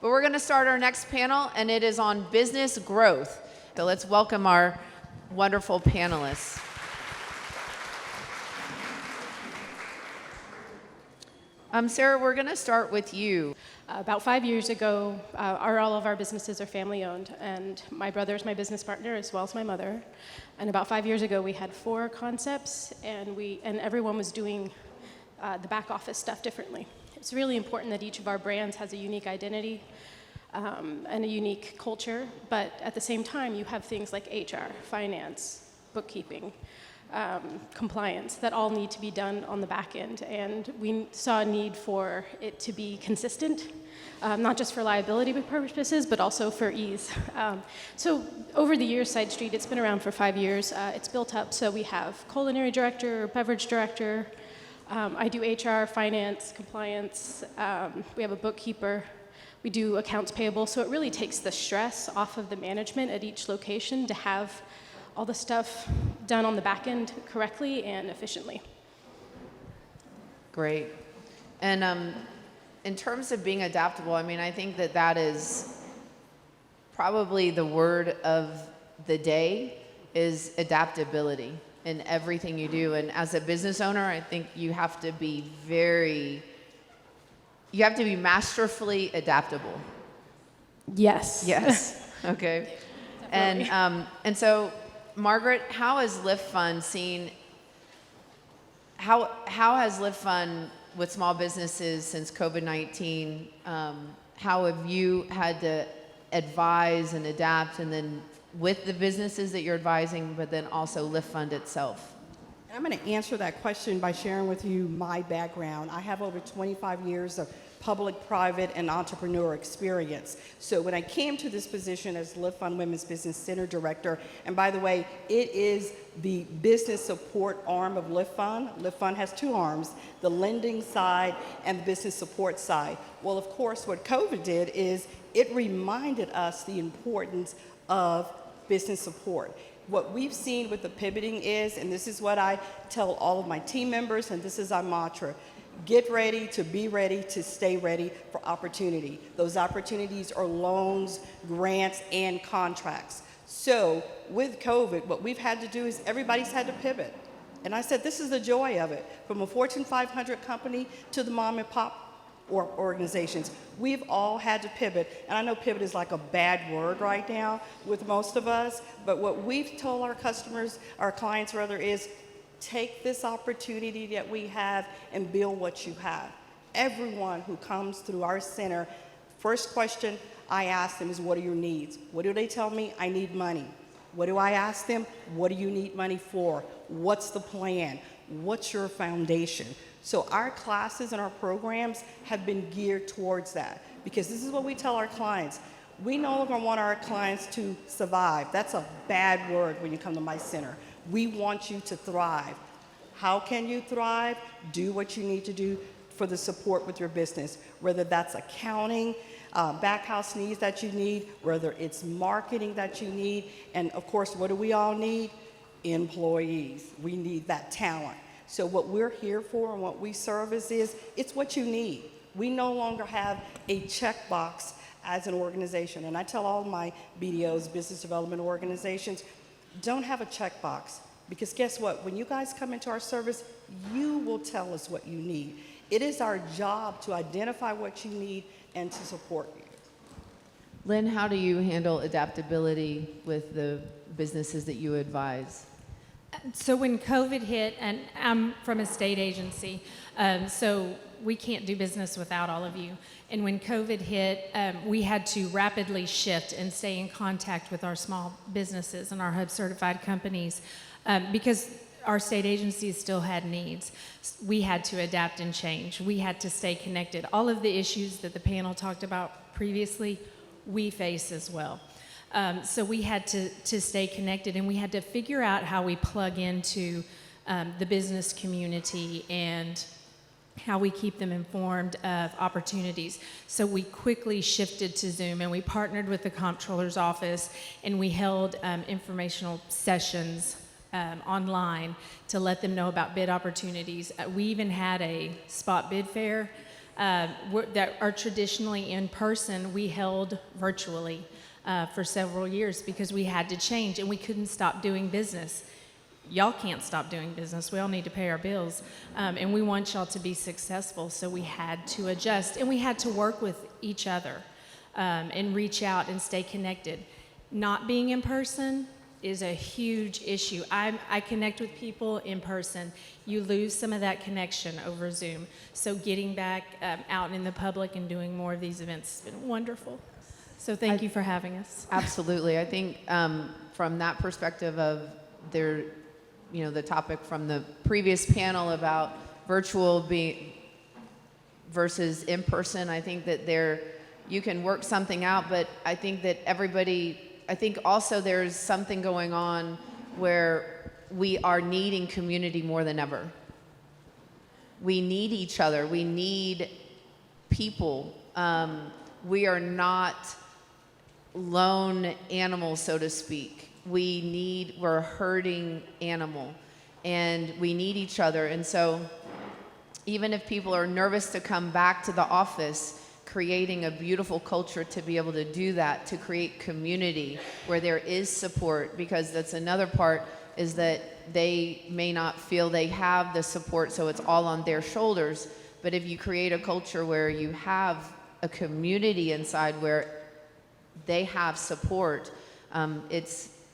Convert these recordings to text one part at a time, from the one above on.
But we're going to start our next panel, and it is on business growth. So let's welcome our wonderful panelists. Sarah, we're going to start with you. About 5 years ago, all of our businesses are family owned, and my brother is my business partner as well as my mother. And about 5 years ago, we had 4 concepts, and everyone was doing the back office stuff differently. It's really important that each of our brands has a unique identity and a unique culture, but at the same time, you have things like HR, finance, bookkeeping, compliance that all need to be done on the back end. And we saw a need for it to be consistent, not just for liability purposes, but also for ease. So over the years, Side Street, it's been around for 5 years. It's built up, so we have culinary director, beverage director. I do HR, finance, compliance. We have a bookkeeper. We do accounts payable. So it really takes the stress off of the management at each location to have all the stuff done on the back end correctly and efficiently. Great. And in terms of being adaptable, I mean, I think that is probably the word of the day is adaptability in everything you do. And as a business owner, I think you have to be masterfully adaptable. Yes. Yes. Okay. And so, Margaret, how has LiftFund seen, how has LiftFund with small businesses since COVID-19, how have you had to advise and adapt, and then with the businesses that you're advising, but then also LiftFund itself? I'm going to answer that question by sharing with you my background. I have over 25 years of public, private, and entrepreneur experience. So when I came to this position as LiftFund Women's Business Center Director, and by the way, it is the business support arm of LiftFund. LiftFund has 2 arms, the lending side and the business support side. Well, of course, what COVID did is it reminded us the importance of business support. What we've seen with the pivoting is, and this is what I tell all of my team members, and this is our mantra, get ready to be ready to stay ready for opportunity. Those opportunities are loans, grants, and contracts. So with COVID, what we've had to do is everybody's had to pivot. And I said, this is the joy of it. From a Fortune 500 company to the mom and pop organizations, we've all had to pivot. And I know pivot is like a bad word right now with most of us, but what we've told our customers, our clients rather, is take this opportunity that we have and build what you have. Everyone who comes through our center, first question I ask them is, what are your needs? What do they tell me? I need money. What do I ask them? What do you need money for? What's the plan? What's your foundation? So our classes and our programs have been geared towards that, because this is what we tell our clients. We no longer want our clients to survive. That's a bad word when you come to my center. We want you to thrive. How can you thrive? Do what you need to do for the support with your business, whether that's accounting, back house needs that you need, whether it's marketing that you need, and of course, what do we all need? Employees. We need that talent. So what we're here for and what we service is, it's what you need. We no longer have a checkbox as an organization. And I tell all my BDOs, business development organizations, don't have a checkbox. Because guess what? When you guys come into our service, you will tell us what you need. It is our job to identify what you need and to support you. Lynn, how do you handle adaptability with the businesses that you advise? So when COVID hit, and I'm from a state agency, so we can't do business without all of you. And when COVID hit, we had to rapidly shift and stay in contact with our small businesses and our HUB certified companies because our state agencies still had needs. We had to adapt and change. We had to stay connected. All of the issues that the panel talked about previously, we face as well. So we had to stay connected, and we had to figure out how we plug into the business community and how we keep them informed of opportunities. So we quickly shifted to Zoom, and we partnered with the comptroller's office, and we held informational sessions online to let them know about bid opportunities. We even had a spot bid fair that are traditionally in person, we held virtually for several years because we had to change and we couldn't stop doing business. Y'all can't stop doing business. We all need to pay our bills. And we want y'all to be successful, so we had to adjust. And we had to work with each other and reach out and stay connected. Not being in person is a huge issue. I connect with people in person. You lose some of that connection over Zoom. So getting back out in the public and doing more of these events has been wonderful. So thank you for having us. Absolutely. I think from that perspective of the topic from the previous panel about virtual versus in person, I think that you can work something out, but I think that I think also there's something going on where we are needing community more than ever. We need each other. We need people. We are not lone animals, so to speak. We're a herding animal, and we need each other. And so even if people are nervous to come back to the office, creating a beautiful culture to be able to do that, to create community where there is support, because that's another part, is that they may not feel they have the support, so it's all on their shoulders. But if you create a culture where you have a community inside where they have support,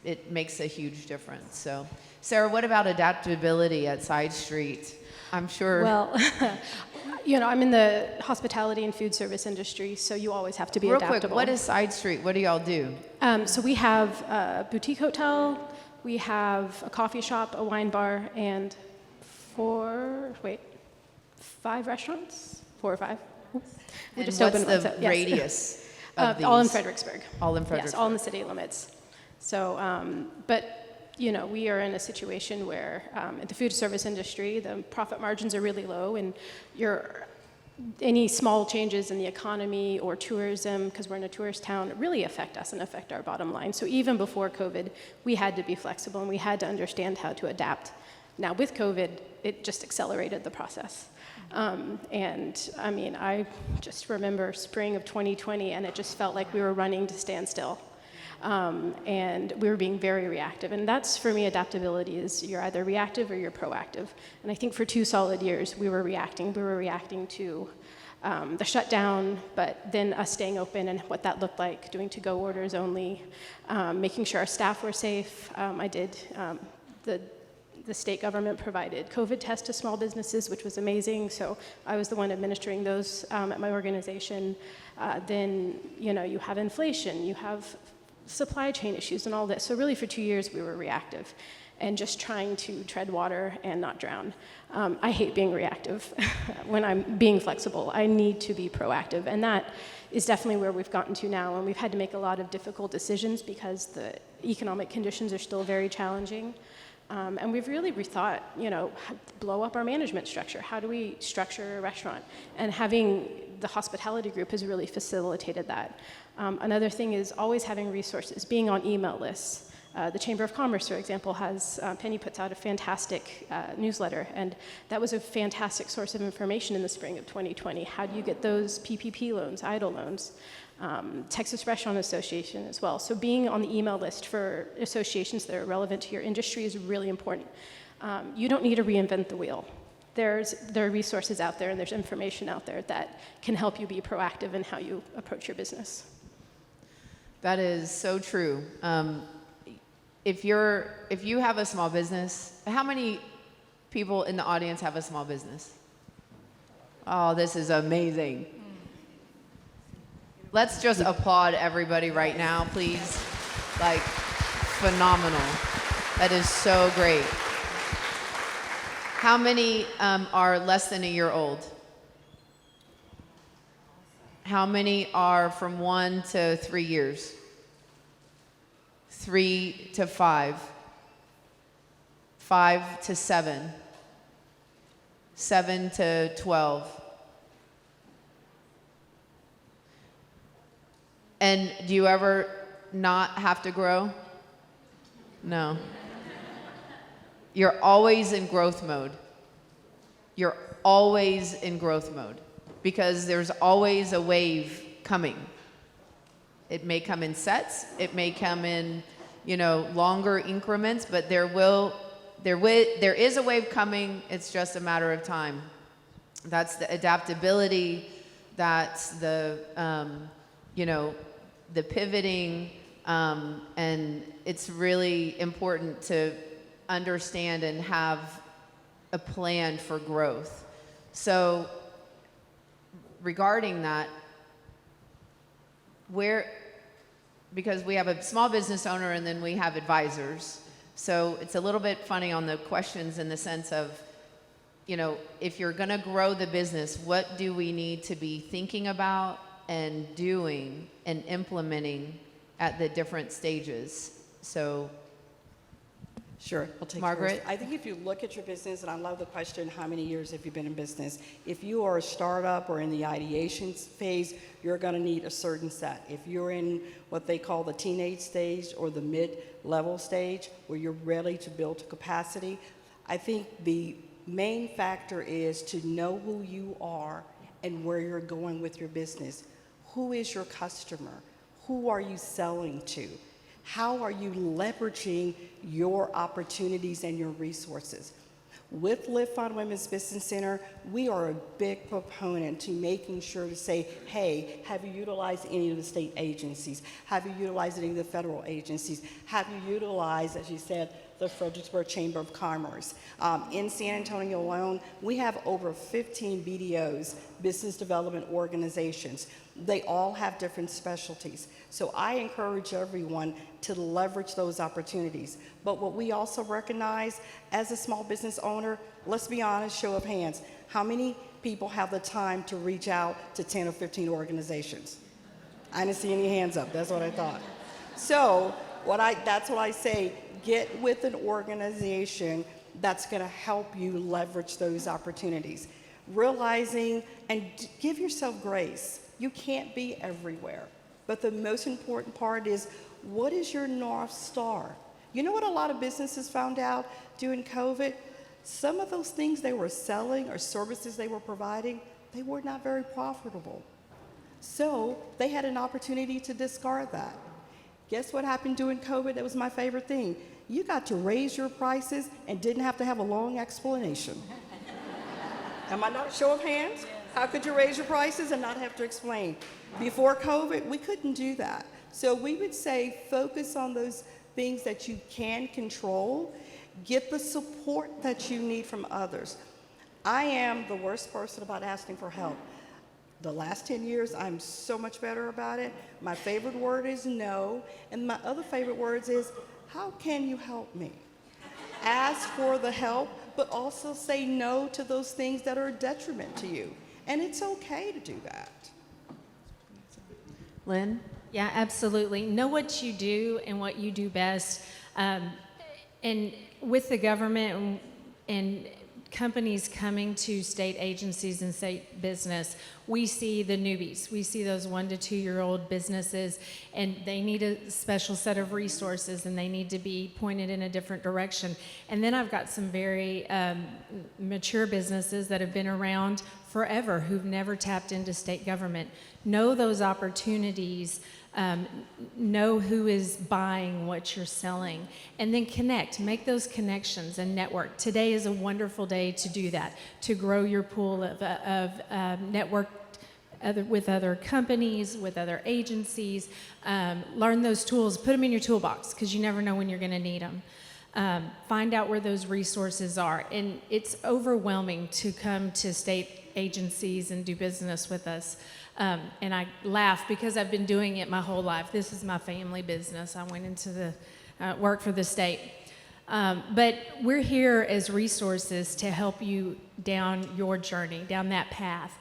it makes a huge difference. So, Sarah, what about adaptability at Side Street? I'm sure. Well, I'm in the hospitality and food service industry, so you always have to be adaptable. Real quick, what is Side Street? What do y'all do? So we have a boutique hotel, we have a coffee shop, a wine bar, and 5 restaurants? 4 or 5? We And just what's opened the one, so- yes. radius of these? All in Fredericksburg. All in Fredericksburg. Yes, all in the city limits. So, we are in a situation where in the food service industry, the profit margins are really low, and any small changes in the economy or tourism, because we're in a tourist town, really affect us and affect our bottom line. So even before COVID, we had to be flexible and we had to understand how to adapt. Now with COVID, it just accelerated the process. I just remember spring of 2020, and it just felt like we were running to stand still. And we were being very reactive. And that's, for me, adaptability is you're either reactive or you're proactive. And I think for 2 solid years, we were reacting. We were reacting to the shutdown, but then us staying open and what that looked like, doing to-go orders only, making sure our staff were safe. The state government provided COVID tests to small businesses, which was amazing. So I was the one administering those at my organization. Then, you have inflation, you have supply chain issues and all this. So really for 2 years, we were reactive and just trying to tread water and not drown. I hate being reactive when I'm being flexible. I need to be proactive. And that is definitely where we've gotten to now. And we've had to make a lot of difficult decisions because the economic conditions are still very challenging. And we've really rethought, blow up our management structure. How do we structure a restaurant? And having the hospitality group has really facilitated that. Another thing is always having resources, being on email lists. The Chamber of Commerce, for example, Penny puts out a fantastic newsletter, and that was a fantastic source of information in the spring of 2020. How do you get those PPP loans, EIDL loans? Texas Restaurant Association as well. So being on the email list for associations that are relevant to your industry is really important. You don't need to reinvent the wheel. There are resources out there and there's information out there that can help you be proactive in how you approach your business. That is so true. If you have a small business, how many people in the audience have a small business? Oh, this is amazing. Let's just applaud everybody right now, please. Like, phenomenal. That is so great. How many are less than a year old? How many are from 1 to 3 years? 3 to 5. 5 to 7. 7 to 12. And do you ever not have to grow? No. You're always in growth mode. You're always in growth mode because there's always a wave coming. It may come in sets, it may come in, longer increments, but there is a wave coming. It's just a matter of time. That's the adaptability. That's the, the pivoting, and it's really important to understand and have a plan for growth. So regarding that, because we have a small business owner and then we have advisors, so it's a little bit funny on the questions in the sense of, if you're going to grow the business, what do we need to be thinking about and doing and implementing at the different stages? So, sure, I'll take Margaret? first. I think if you look at your business, and I love the question, how many years have you been in business? If you are a startup or in the ideation phase, you're going to need a certain set. If you're in what they call the teenage stage or the mid-level stage, where you're ready to build to capacity, I think the main factor is to know who you are and where you're going with your business. Who is your customer? Who are you selling to? How are you leveraging your opportunities and your resources? With LiftFund Women's Business Center, we are a big proponent to making sure to say, hey, have you utilized any of the state agencies? Have you utilized any of the federal agencies? Have you utilized, as you said, the Fredericksburg Chamber of Commerce? In San Antonio alone, we have over 15 BDOs, business development organizations. They all have different specialties. So I encourage everyone to leverage those opportunities. But what we also recognize as a small business owner, let's be honest, show of hands, how many people have the time to reach out to 10 or 15 organizations? I didn't see any hands up, that's what I thought. So that's what I say, get with an organization that's gonna help you leverage those opportunities. Realizing and give yourself grace. You can't be everywhere. But the most important part is, what is your North Star? You know what a lot of businesses found out during COVID? Some of those things they were selling or services they were providing, they were not very profitable. So they had an opportunity to discard that. Guess what happened during COVID? That was my favorite thing. You got to raise your prices and didn't have to have a long explanation. Am I not a show of hands? How could you raise your prices and not have to explain? Before COVID, we couldn't do that. So we would say focus on those things that you can control. Get the support that you need from others. I am the worst person about asking for help. The last 10 years, I'm so much better about it. My favorite word is no. And my other favorite words is, how can you help me? Ask for the help, but also say no to those things that are a detriment to you. And it's okay to do that. Lynn? Yeah, absolutely. Know what you do and what you do best. And with the government and companies coming to state agencies and state business, we see the newbies. We see those 1 to 2 year old businesses, and they need a special set of resources, and they need to be pointed in a different direction. And then I've got some very mature businesses that have been around forever who've never tapped into state government. Know those opportunities. Know who is buying what you're selling, and then connect, make those connections and network. Today is a wonderful day to do that, to grow your pool of network with other companies, with other agencies. Learn those tools, put them in your toolbox, because you never know when you're going to need them. Find out where those resources are. And it's overwhelming to come to state agencies and do business with us. And I laugh because I've been doing it my whole life. This is my family business. I went into the work for the state. But we're here as resources to help you down your journey, down that path.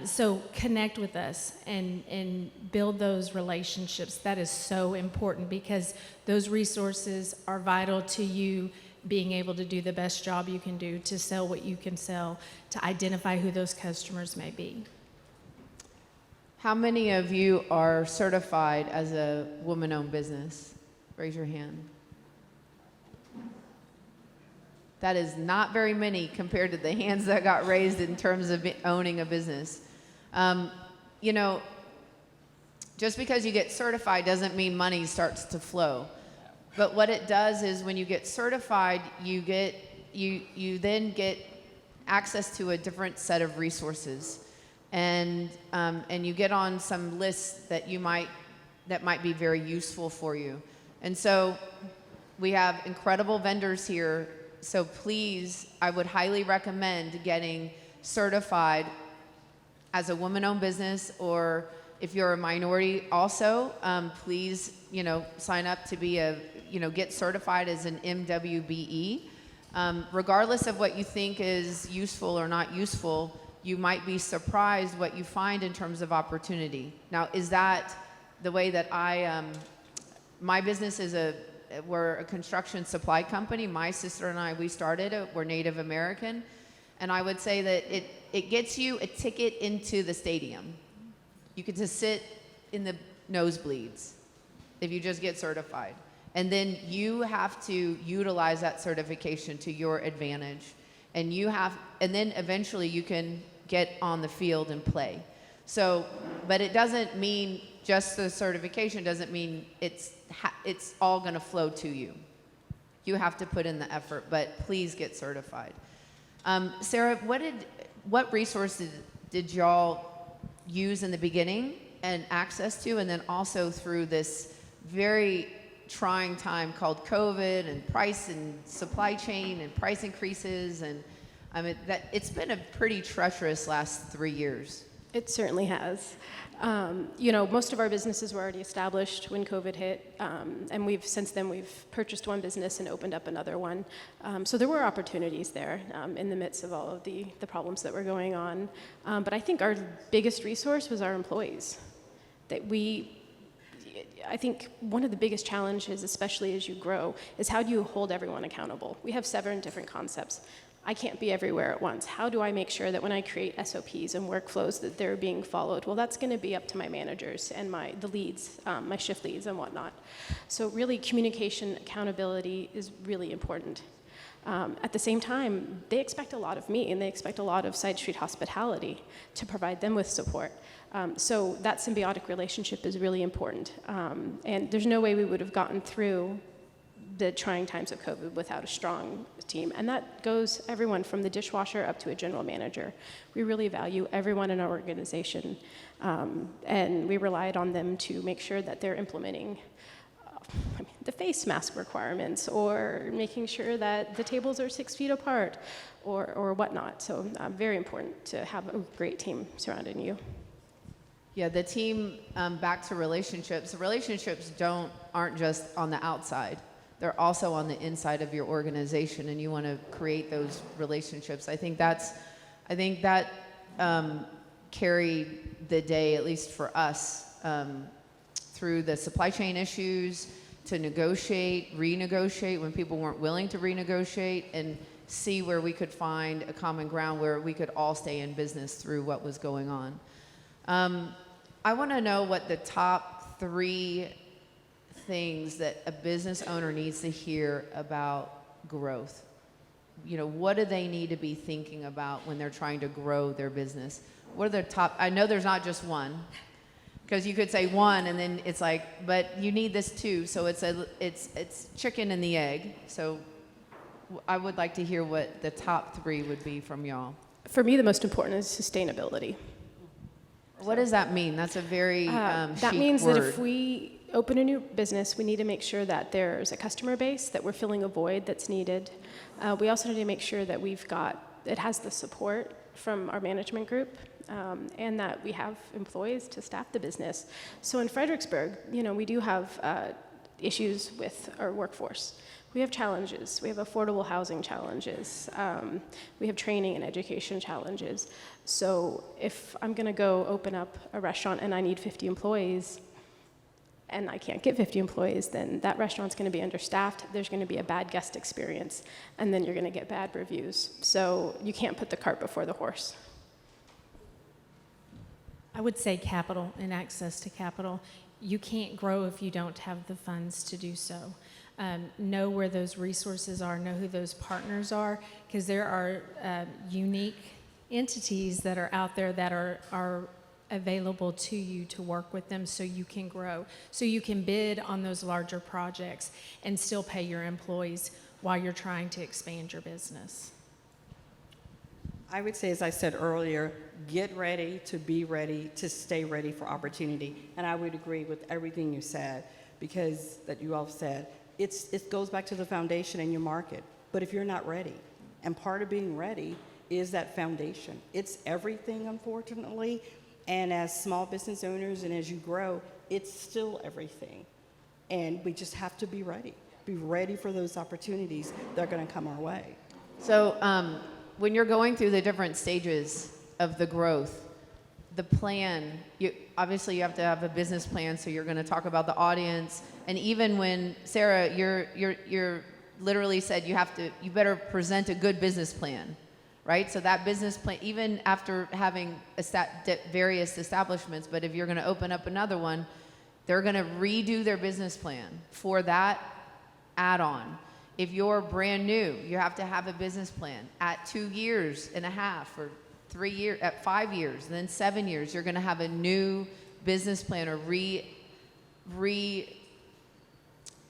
So connect with us and build those relationships. That is so important, because those resources are vital to you being able to do the best job you can do, to sell what you can sell, to identify who those customers may be. How many of you are certified as a woman-owned business? Raise your hand. That is not very many compared to the hands that got raised in terms of owning a business. You know, just because you get certified doesn't mean money starts to flow. But what it does is when you get certified, you then get access to a different set of resources, and you get on some lists that might be very useful for you. And so we have incredible vendors here. So please, I would highly recommend getting certified as a woman-owned business, or if you're a minority also, please, sign up to be get certified as an MWBE. Regardless of what you think is useful or not useful, you might be surprised what you find in terms of opportunity. Now, is that the way that my business we're a construction supply company. My sister and I, we started it. We're Native American. And I would say that it gets you a ticket into the stadium. You get to sit in the nosebleeds if you just get certified. And then you have to utilize that certification to your advantage. And then eventually you can get on the field and play. So, but it doesn't mean just the certification doesn't mean it's all going to flow to you. You have to put in the effort, but please get certified. Sarah, what resources did y'all use in the beginning and access to, and then also through this very trying time called COVID and price and supply chain and price increases, and it's been a pretty treacherous last 3 years. It certainly has. Most of our businesses were already established when COVID hit, and since then we've purchased one business and opened up another one. So there were opportunities there in the midst of all of the problems that were going on. But I think our biggest resource was our employees. I think one of the biggest challenges, especially as you grow, is how do you hold everyone accountable? We have 7 different concepts. I can't be everywhere at once. How do I make sure that when I create SOPs and workflows that they're being followed? Well, that's going to be up to my managers and the leads, my shift leads and whatnot. So really communication, accountability is really important. At the same time, they expect a lot of me, and they expect a lot of Side Street Hospitality to provide them with support. So that symbiotic relationship is really important. And there's no way we would have gotten through the trying times of COVID without a strong team. And that goes everyone from the dishwasher up to a general manager. We really value everyone in our organization. And we relied on them to make sure that they're implementing the face mask requirements, or making sure that the tables are 6 feet apart, or whatnot. So very important to have a great team surrounding you. Yeah, the team, back to relationships. Relationships aren't just on the outside. They're also on the inside of your organization, and you want to create those relationships. I think that carried the day, at least for us, through the supply chain issues, to renegotiate when people weren't willing to renegotiate, and see where we could find a common ground where we could all stay in business through what was going on. I want to know what the top 3 things that a business owner needs to hear about growth. What do they need to be thinking about when they're trying to grow their business? What are the top? I know there's not just one, because you could say one and then it's like, but you need this too. So it's chicken and the egg. So I would like to hear what the top 3 would be from y'all. For me, the most important is sustainability. What does that mean? That's a very that chic means word. that if we open a new business, we need to make sure that there's a customer base, that we're filling a void that's needed. We also need to make sure that it has the support from our management group, and that we have employees to staff the business. So in Fredericksburg, we do have issues with our workforce. We have challenges. We have affordable housing challenges. We have training and education challenges. So if I'm going to go open up a restaurant and I need 50 employees, and I can't get 50 employees, then that restaurant's going to be understaffed. There's going to be a bad guest experience, and then you're going to get bad reviews. So you can't put the cart before the horse. I would say capital and access to capital. You can't grow if you don't have the funds to do so. Know where those resources are, know who those partners are, because there are unique entities that are out there that are available to you to work with them so you can grow, so you can bid on those larger projects and still pay your employees while you're trying to expand your business. I would say, as I said earlier, get ready to be ready, to stay ready for opportunity. And I would agree with everything you said, because that you all said, it goes back to the foundation in your market. But if you're not ready, and part of being ready is that foundation. It's everything, unfortunately. And as small business owners and as you grow, it's still everything. And we just have to be ready. Be ready for those opportunities that are going to come our way. So when you're going through the different stages of the growth, the plan, obviously you have to have a business plan, so you're going to talk about the audience. And even when, Sarah, you're literally said you better present a good business plan, right? So that business plan, even after having various establishments, but if you're going to open up another one, they're going to redo their business plan for that add-on. If you're brand new, you have to have a business plan. At 2.5 years or 3 years, at 5 years, then 7 years, you're going to have a new business plan or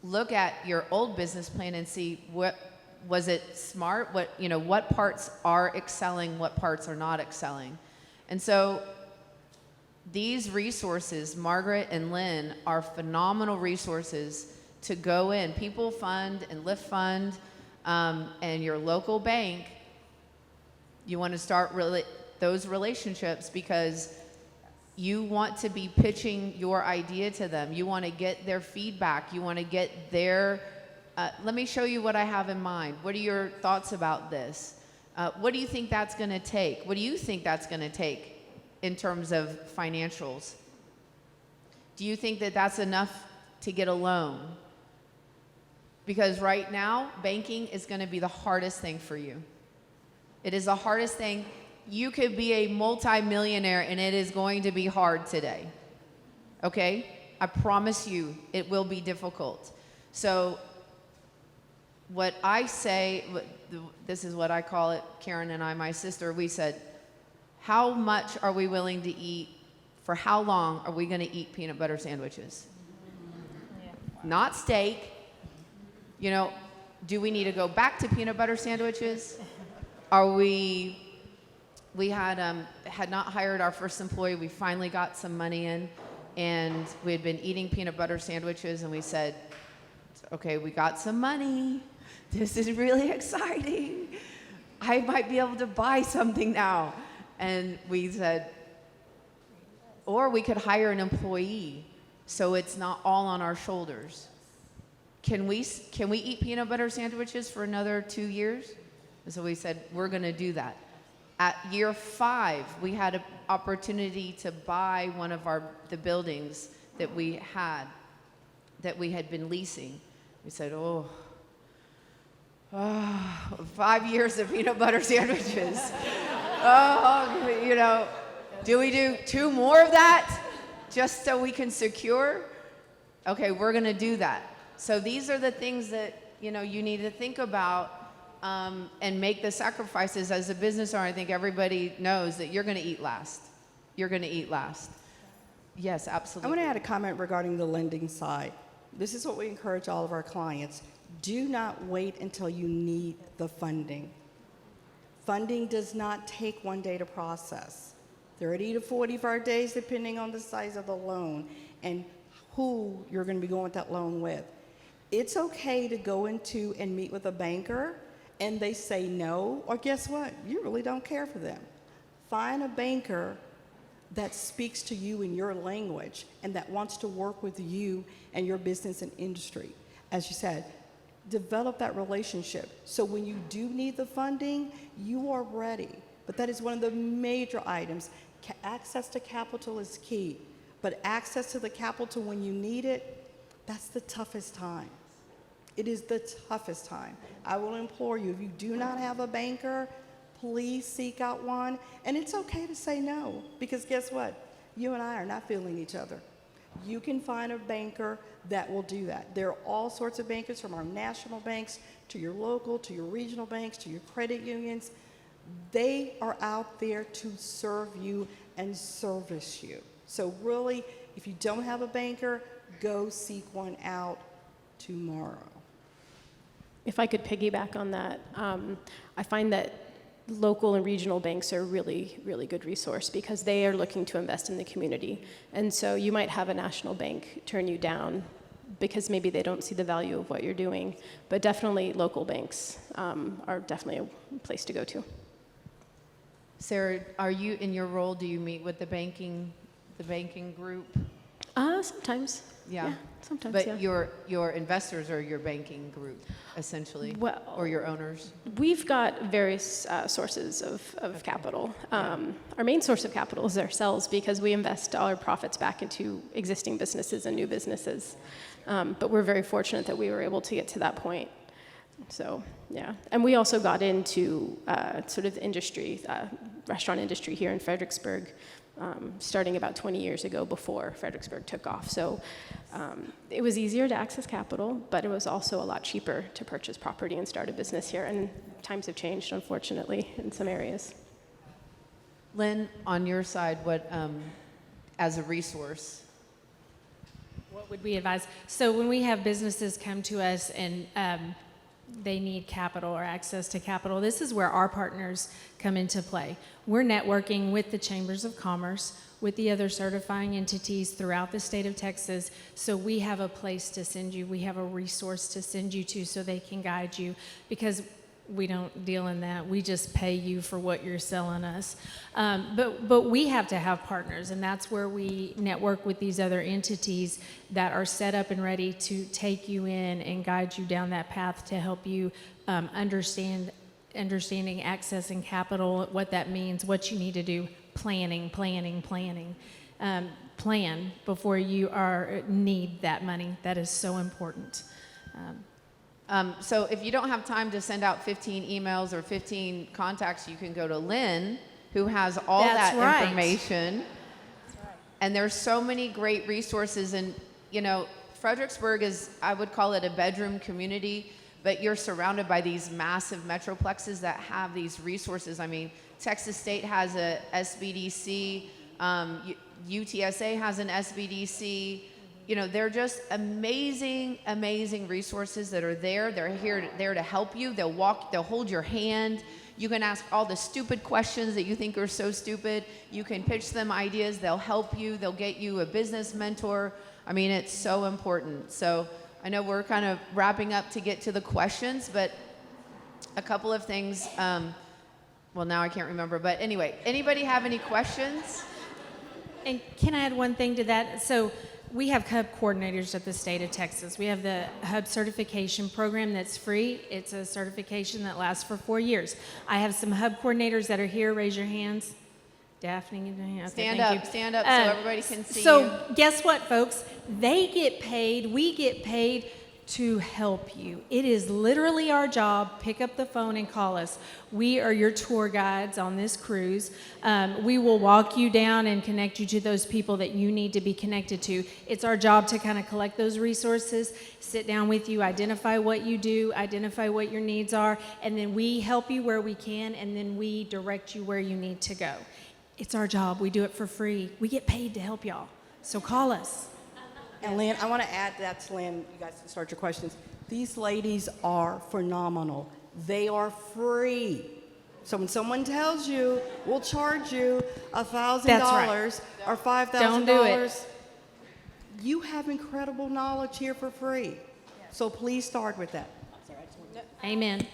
look at your old business plan and see what was it smart, what parts are excelling, what parts are not excelling. And so these resources, Margaret and Lynn, are phenomenal resources to go in. People Fund and LiftFund and your local bank, you want to start those relationships because you want to be pitching your idea to them. You want to get their feedback. You want to get their, let me show you what I have in mind. What are your thoughts about this? What do you think that's going to take? What do you think that's going to take in terms of financials? Do you think that that's enough to get a loan? Because right now, banking is going to be the hardest thing for you. It is the hardest thing. You could be a multimillionaire and it is going to be hard today. Okay? I promise you it will be difficult. So what I say, this is what I call it, Karen and I, my sister, we said, how much are we willing to eat? For how long are we going to eat peanut butter sandwiches? Yeah. Wow. Not steak. Do we need to go back to peanut butter sandwiches? We had not hired our first employee. We finally got some money in, and we had been eating peanut butter sandwiches, and we said, okay, we got some money. This is really exciting. I might be able to buy something now. And we said, or we could hire an employee so it's not all on our shoulders. Can we eat peanut butter sandwiches for another 2 years? And so we said, we're going to do that. At year 5, we had an opportunity to buy one of the buildings that we had been leasing. We said, 5 years of peanut butter sandwiches. Do we do 2 more of that just so we can secure? Okay, we're going to do that. So these are the things that, you need to think about and make the sacrifices. As a business owner, I think everybody knows that you're going to eat last. You're going to eat last. Yes, absolutely. I want to add a comment regarding the lending side. This is what we encourage all of our clients. Do not wait until you need the funding. Funding does not take 1 day to process. 30 to 45 days, depending on the size of the loan and who you're going to be going with that loan with. It's okay to go into and meet with a banker and they say no, or guess what? You really don't care for them. Find a banker that speaks to you in your language and that wants to work with you and your business and industry. As you said, develop that relationship. So when you do need the funding, you are ready. But that is one of the major items. Access to capital is key. But access to the capital when you need it, that's the toughest time. It is the toughest time. I will implore you, if you do not have a banker, please seek out one. And it's okay to say no, because guess what? You and I are not feeling each other. You can find a banker that will do that. There are all sorts of bankers, from our national banks to your local, to your regional banks, to your credit unions. They are out there to serve you and service you. So really, if you don't have a banker, go seek one out tomorrow. If I could piggyback on that, I find that local and regional banks are a really, really good resource because they are looking to invest in the community. And so you might have a national bank turn you down because maybe they don't see the value of what you're doing. But definitely local banks are definitely a place to go to. Sarah, are you, in your role, do you meet with the banking group? Sometimes. Yeah. Sometimes, But yeah. your investors are your banking group, essentially, Well, or your owners? We've got various sources of capital. Our main source of capital is ourselves because we invest all our profits back into existing businesses and new businesses. But we're very fortunate that we were able to get to that point. So, yeah. And we also got into sort of industry, restaurant industry here in Fredericksburg, starting about 20 years ago before Fredericksburg took off. So it was easier to access capital, but it was also a lot cheaper to purchase property and start a business here. And times have changed, unfortunately, in some areas. Lynn, on your side, what, as a resource? What would we advise? So when we have businesses come to us and they need capital or access to capital, this is where our partners come into play. We're networking with the chambers of commerce, with the other certifying entities throughout the state of Texas, so we have a place to send you. We have a resource to send you to so they can guide you, because we don't deal in that. We just pay you for what you're selling us. But we have to have partners, and that's where we network with these other entities that are set up and ready to take you in and guide you down that path to help you understanding accessing capital, what that means, what you need to do, planning. Plan before you need that money. That is so important. So if you don't have time to send out 15 emails or 15 contacts, you can go to Lynn, who has all That's that right. information. That's right. And there's so many great resources. And, you know, Fredericksburg is, I would call it a bedroom community, but you're surrounded by these massive metroplexes that have these resources. I mean, Texas State has a SBDC, UTSA has an SBDC. You know, they're just amazing, amazing resources that are there. They're there to help you. They'll hold your hand. You can ask all the stupid questions that you think are so stupid. You can pitch them ideas. They'll help you. They'll get you a business mentor. I mean, it's so important. So I know we're kind of wrapping up to get to the questions, but a couple of things. Well, now I can't remember. But anyway, anybody have any questions? And can I add one thing to that? So we have hub coordinators at the state of Texas. We have the hub certification program that's free. It's a certification that lasts for 4 years. I have some hub coordinators that are here. Raise your hands. Daphne, okay, Stand thank up you. so everybody can see you. So guess what, folks? They get paid, we get paid to help you. It is literally our job. Pick up the phone and call us. We are your tour guides on this cruise. We will walk you down and connect you to those people that you need to be connected to. It's our job to kind of collect those resources, sit down with you, identify what you do, identify what your needs are, and then we help you where we can, and then we direct you where you need to go. It's our job. We do it for free. We get paid to help y'all. So call us. And Lynn, I want to add that to Lynn. You guys can start your questions. These ladies are phenomenal. They are free. So when someone tells you, we'll charge you $1,000 or $5,000, Don't do it. You have incredible knowledge here for free. So please start with that. Amen.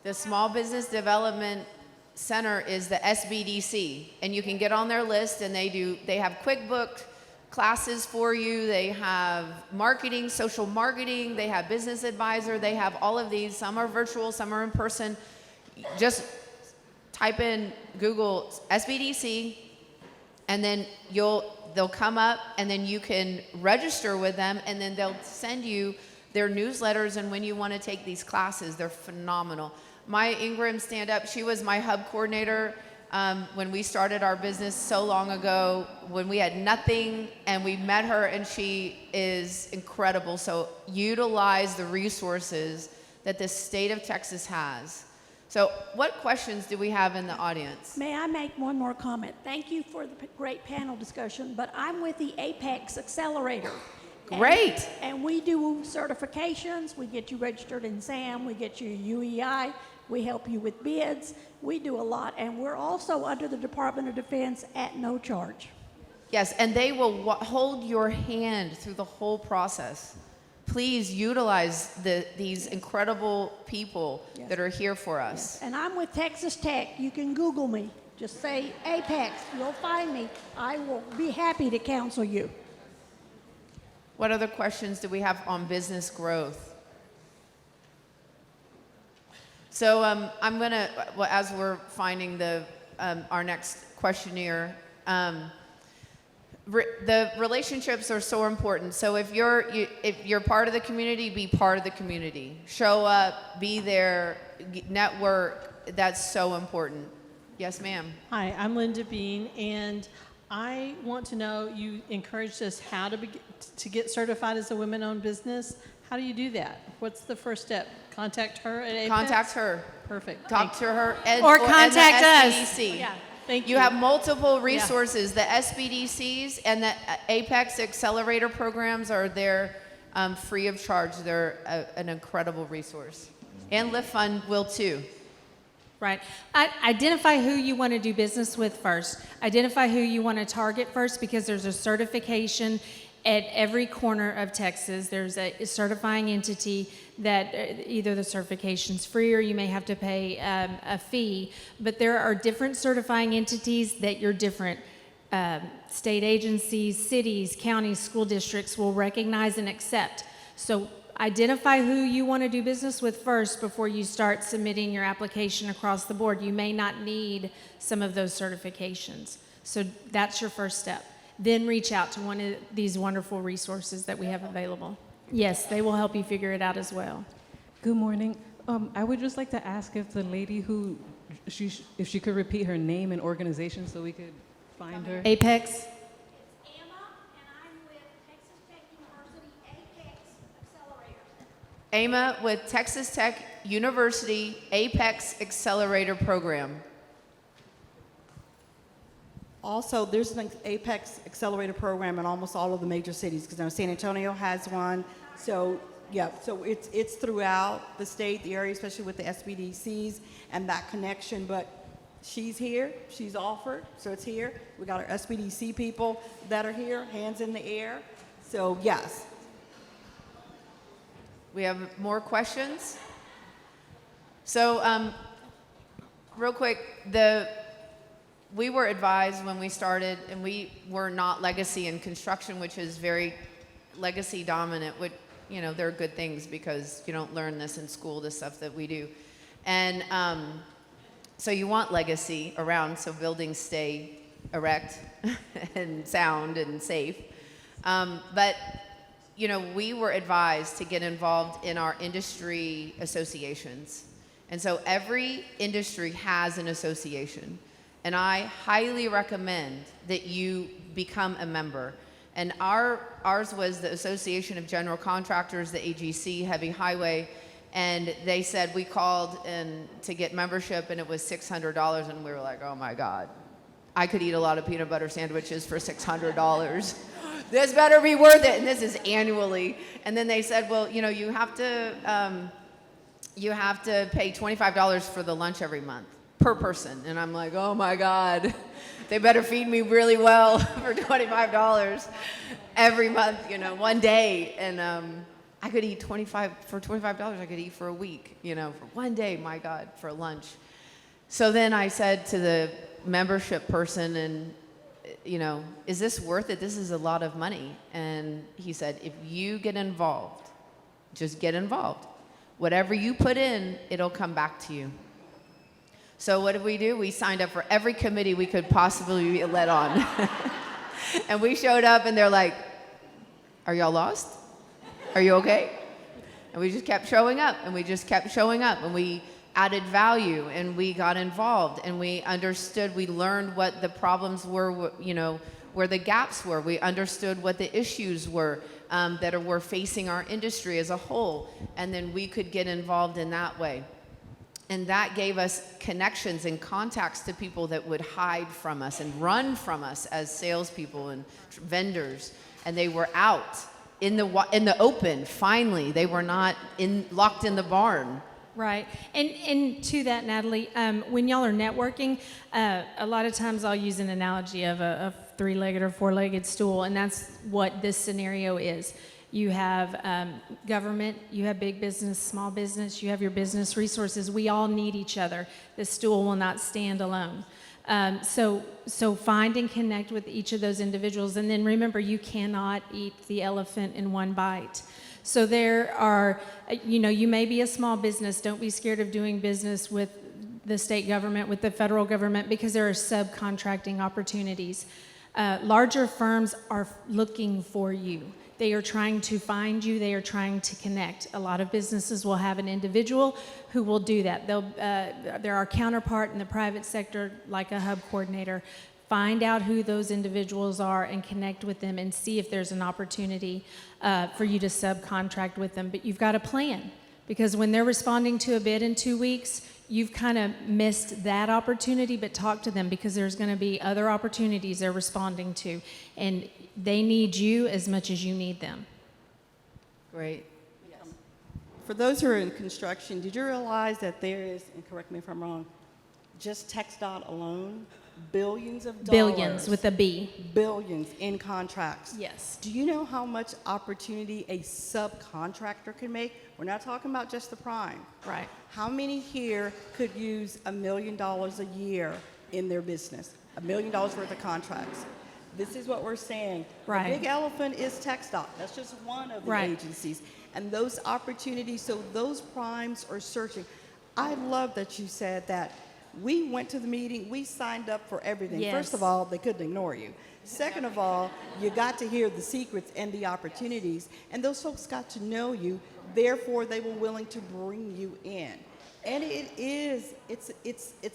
The Small Business Development Center is the SBDC, and you can get on their list, and they have QuickBooks classes for you. They have marketing, social marketing. They have business advisor. They have all of these. Some are virtual, some are in person. Just type in Google SBDC, and then they'll come up, and then you can register with them, and then they'll send you their newsletters. And when you want to take these classes, they're phenomenal. Maya Ingram, stand up. She was my hub coordinator when we started our business so long ago, when we had nothing, and we met her, and she is incredible. So utilize the resources that the state of Texas has. So what questions do we have in the audience? May I make one more comment? Thank you for the great panel discussion, but I'm with the Apex Accelerator. Great. And we do certifications. We get you registered in SAM. We get you UEI. We help you with bids. We do a lot. And we're also under the Department of Defense at no charge. Yes, and they will hold your hand through the whole process. Please utilize these incredible people that are here for us. And I'm with Texas Tech. You can Google me. Just say Apex. You'll find me. I will be happy to counsel you. What other questions do we have on business growth? So I'm gonna, well, as we're finding our next questionnaire, the relationships are so important. So if you're part of the community, be part of the community. Show up, be there, network. That's so important. Yes, ma'am. Hi, I'm Linda Bean, and I want to know, you encouraged us how to get certified as a women-owned business. How do you do that? What's the first step? Contact her at Apex? Contact her. Perfect. Talk to her. Or contact and the us. SBDC. Yeah, thank you. You have multiple resources. The SBDCs and the Apex Accelerator programs are there free of charge. They're an incredible resource. And LiftFund will too. Right. Identify who you want to do business with first. Identify who you want to target first, because there's a certification at every corner of Texas. There's a certifying entity that either the certification's free or you may have to pay a fee. But there are different certifying entities that your different state agencies, cities, counties, school districts will recognize and accept. So identify who you want to do business with first before you start submitting your application across the board. You may not need some of those certifications. So that's your first step. Then reach out to one of these wonderful resources that we have available. Yes, they will help you figure it out as well. Good morning. I would just like to ask if the lady if she could repeat her name and organization so we could find her. Apex. Emma, and I'm with Texas Tech University Apex Accelerator. Emma with Texas Tech University Apex Accelerator Program. Also, there's an Apex Accelerator program in almost all of the major cities, because San Antonio has one. So, yeah, so it's throughout the state, the area, especially with the SBDCs and that connection. But she's here, she's offered, so it's here. We got our SBDC people that are here, hands in the air. So, yes. We have more questions? So, real quick, we were advised when we started, and we were not legacy in construction, which is very legacy dominant, which, you know, they're good things because you don't learn this in school, the stuff that we do. And so you want legacy around so buildings stay erect and sound and safe. But, you know, we were advised to get involved in our industry associations. And so every industry has an association. And I highly recommend that you become a member. And ours was the Association of General Contractors, the AGC, Heavy Highway, and they said we called to get membership, and it was $600, and we were like, oh my God, I could eat a lot of peanut butter sandwiches for $600. This better be worth it, and this is annually. And then they said, well, you know, you have to pay $25 for the lunch every month. Per person. And I'm like, oh my God, they better feed me really well for $25 every month, you know, one day. And I could eat for $25, I could eat for a week, you know, for one day, my God, for lunch. So then I said to the membership person, and, you know, is this worth it? This is a lot of money. And he said, if you get involved, just get involved. Whatever you put in, it'll come back to you. So what did we do? We signed up for every committee we could possibly be led on. And we showed up and they're like, are y'all lost? Are you okay? And we just kept showing up and we just kept showing up and we added value and we got involved and we understood, we learned what the problems were, you know, where the gaps were. We understood what the issues were that were facing our industry as a whole. And then we could get involved in that way. And that gave us connections and contacts to people that would hide from us and run from us as salespeople and vendors. And they were out in the open, finally. They were not locked in the barn. Right. And to that, Natalie, when y'all are networking, a lot of times I'll use an analogy of a three-legged or four-legged stool, and that's what this scenario is. You have government, you have big business, small business, you have your business resources. We all need each other. The stool will not stand alone. So find and connect with each of those individuals. And then remember, you cannot eat the elephant in one bite. So there are, you know, you may be a small business. Don't be scared of doing business with the state government, with the federal government, because there are subcontracting opportunities. Larger firms are looking for you. They are trying to find you. They are trying to connect. A lot of businesses will have an individual who will do that. They're our counterpart in the private sector, like a hub coordinator. Find out who those individuals are and connect with them and see if there's an opportunity for you to subcontract with them. But you've got a plan, because when they're responding to a bid in 2 weeks, you've kind of missed that opportunity. But talk to them, because there's going to be other opportunities they're responding to, and they need you as much as you need them. Great. For those who are in construction, did you realize that there is, and correct me if I'm wrong, just TxDOT alone, billions of dollars. Billions with a B. Billions in contracts. Yes. Do you know how much opportunity a subcontractor can make? We're not talking about just the prime. Right. How many here could use $1 million a year in their business? $1 million worth of contracts. This is what we're saying. Right. The big elephant is TxDOT. That's just one of the Right. agencies. And those opportunities, so those primes are searching. I love that you said that. We went to the meeting, we signed up for everything. Yes. First of all, they couldn't ignore you. Second of all, you got to hear the secrets and the opportunities, and those folks got to know you, therefore they were willing to bring you in. And it's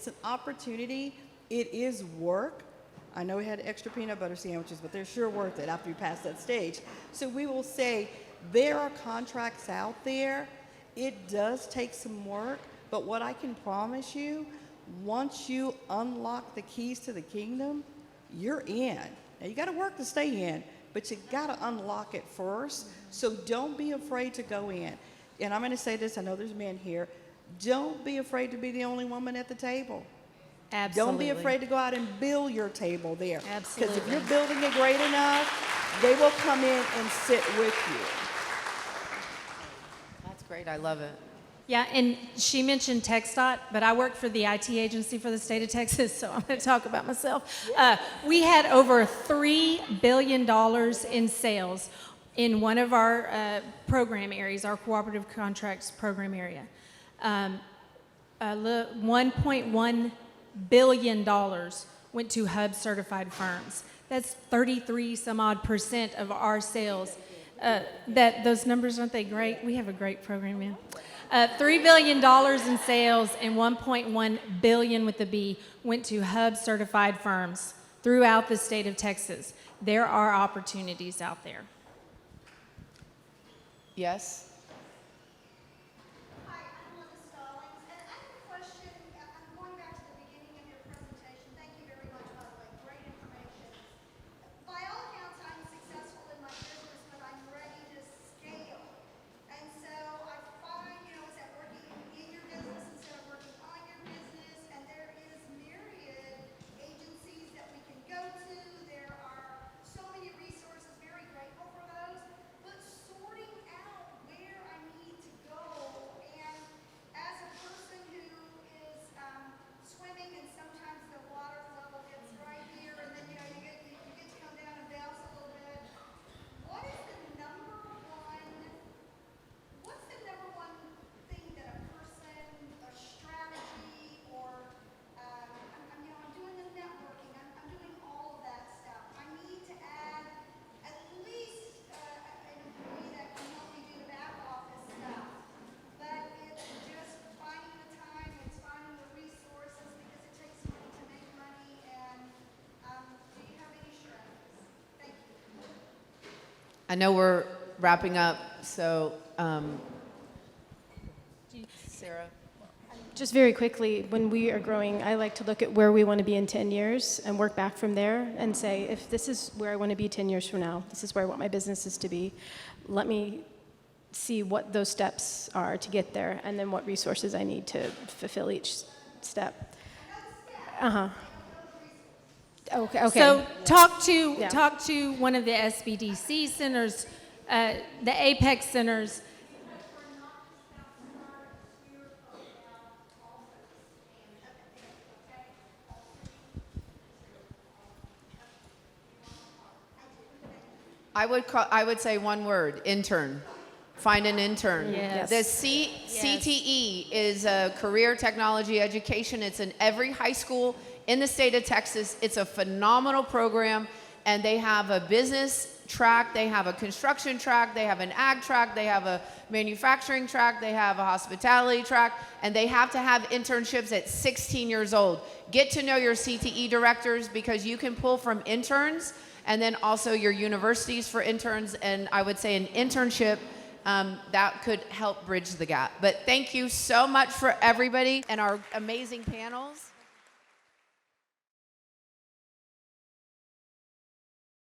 an opportunity, it is work. I know we had extra peanut butter sandwiches, but they're sure worth it after you pass that stage. So we will say, there are contracts out there, it does take some work, but what I can promise you, once you unlock the keys to the kingdom, you're in. Now, you got to work to stay in, but you got to unlock it first. So don't be afraid to go in. And I'm going to say this, I know there's men here. Don't be afraid to be the only woman at the table. Absolutely. Don't be afraid to go out and build your table there. Absolutely. Because if you're building it great enough, they will come in and sit with you. That's great. I love it. Yeah, and she mentioned TxDOT, but I work for the IT agency for the state of Texas, so I'm going to talk about myself. We had over $3 billion in sales in one of our program areas, our cooperative contracts program area. $1.1 billion went to Hub certified firms. That's 33 some odd % of our sales. Those numbers, aren't they great? We have a great program, man. $3 billion in sales and $1.1 billion with the B went to Hub certified firms throughout the state of Texas. There are opportunities out there. Yes? Hi, I'm Linda Stallings, and I have a question. I'm going back to the beginning of your presentation. Thank you very much, by the way. Great information. By all accounts, I'm successful in my business, but I'm ready to scale. And so I find, is that working in your business instead of working on your business, and there is myriad agencies that we can go to. There are so many resources, very grateful for those, but sorting out where I know we're wrapping up, so Sarah. Just very quickly, when we are growing, I like to look at where we want to be in 10 years and work back from there and say, if this is where I want to be 10 years from now, this is where I want my businesses to be, let me see what those steps are to get there and then what resources I need to fulfill each step. Uh-huh. Okay. So talk Yeah. to one of the SBDC centers, the Apex centers. I would say one word: intern. Find an intern. Yes. The CTE is a career technology education. It's in every high school in the state of Texas. It's a phenomenal program, and they have a business track, they have a construction track, they have an ag track, they have a manufacturing track, they have a hospitality track, and they have to have internships at 16 years old. Get to know your CTE directors, because you can pull from interns, and then also your universities for interns, and I would say an internship that could help bridge the gap. But thank you so much for everybody and our amazing panels.